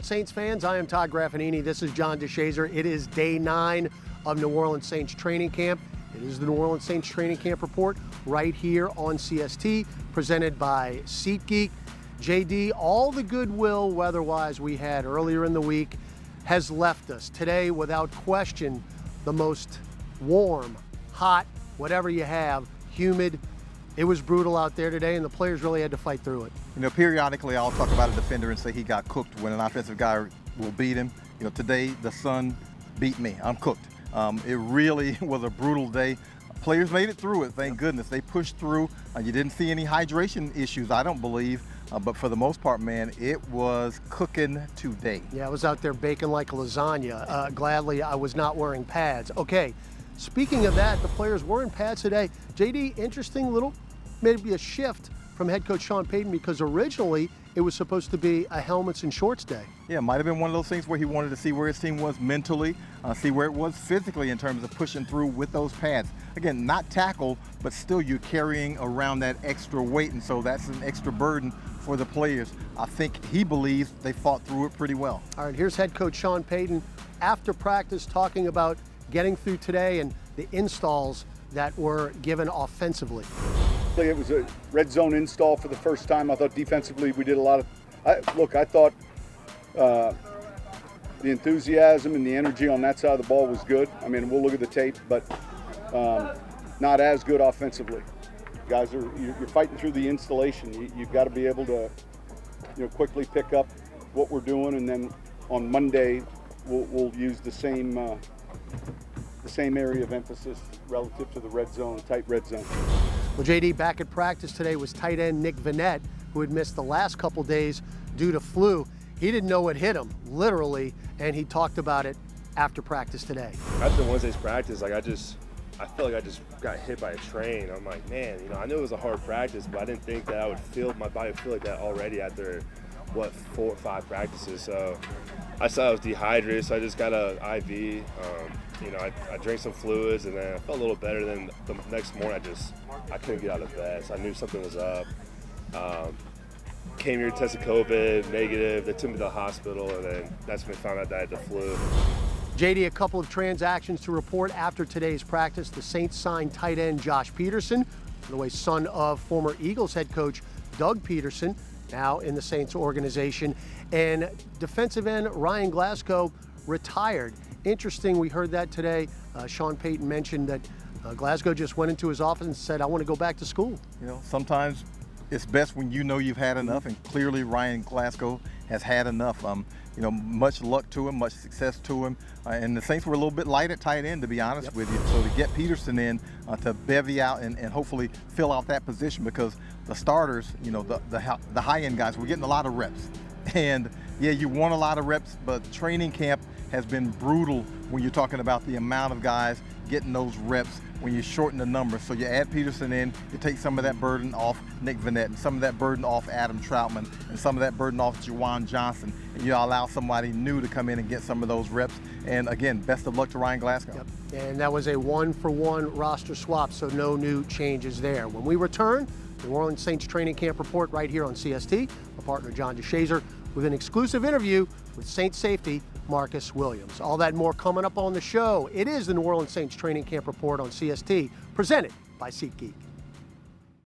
Orleans Saints fans, I am Todd Graffagnini. This is John DeShazier. It is day 9 of New Orleans Saints training camp. It is the New Orleans Saints training camp report right here on CST, presented by SeatGeek. JD, all the goodwill weather-wise we had earlier in the week has left us. Today, without question, the most warm, hot, whatever you have, humid. It was brutal out there today, and the players really had to fight through it. You know, periodically I'll talk about a defender and say he got cooked when an offensive guy will beat him. You know, today the sun beat me. I'm cooked. It really was a brutal day. Players made it through it, thank goodness. They pushed through. You didn't see any hydration issues, I don't believe. But for the most part, man, it was cooking today. Yeah, I was out there baking like lasagna. Gladly, I was not wearing pads. Okay, speaking of that, the players were in pads today. JD, interesting little, maybe a shift from head coach Sean Payton, because originally it was supposed to be a helmets and shorts day. Yeah, it might have been one of those things where he wanted to see where his team was mentally, see where it was physically in terms of pushing through with those pads. Again, not tackle, but still you're carrying around that extra weight, and so that's an extra burden for the players. I think he believes they fought through it pretty well. All right, here's head coach Sean Payton after practice talking about getting through today and the installs that were given offensively. It was a red zone install for the first time. I thought defensively we did a lot of, I thought the enthusiasm and the energy on that side of the ball was good. I mean, we'll look at the tape, but not as good offensively. Guys, you're fighting through the installation. You've got to be able to, quickly pick up what we're doing, and then on Monday we'll use the same area of emphasis relative to the red zone, tight red zone. Well, JD, back at practice today was tight end Nick Vannett, who had missed the last couple days due to flu. He didn't know what hit him, literally, and he talked about it after practice today. After Wednesday's practice, I feel like I just got hit by a train. I'm like, man, I knew it was a hard practice, but I didn't think that my body would feel like that already after, 4 or 5 practices. So I saw I was dehydrated, so I just got an IV. I drank some fluids, and then I felt a little better. Then the next morning, I couldn't get out of bed, so I knew something was up. Came here, tested COVID, negative. They took me to the hospital, and then that's when they found out that I had the flu. JD, a couple of transactions to report after today's practice. The Saints signed tight end Josh Peterson, by the way, son of former Eagles head coach Doug Peterson, now in the Saints organization. And defensive end Ryan Glasgow retired. Interesting, we heard that today. Sean Payton mentioned that Glasgow just went into his office and said, I want to go back to school. Sometimes it's best when you've had enough, and clearly Ryan Glasgow has had enough. Much luck to him, much success to him. And the Saints were a little bit light at tight end, to be honest with you. So to get Peterson in to bevy out and hopefully fill out that position, because the starters, the high-end guys, were getting a lot of reps. And yeah, you want a lot of reps, but training camp has been brutal when you're talking about the amount of guys getting those reps when you shorten the numbers. So you add Peterson in, you take some of that burden off Nick Vannett, and some of that burden off Adam Troutman, and some of that burden off Juwan Johnson, and you allow somebody new to come in and get some of those reps. And again, best of luck to Ryan Glasgow. Yep. And that was a 1-for-1 roster swap, so no new changes there. When we return, the New Orleans Saints training camp report right here on CST. Our partner John DeShazier with an exclusive interview with Saints safety Marcus Williams. All that and more coming up on the show. It is the New Orleans Saints training camp report on CST, presented by SeatGeek.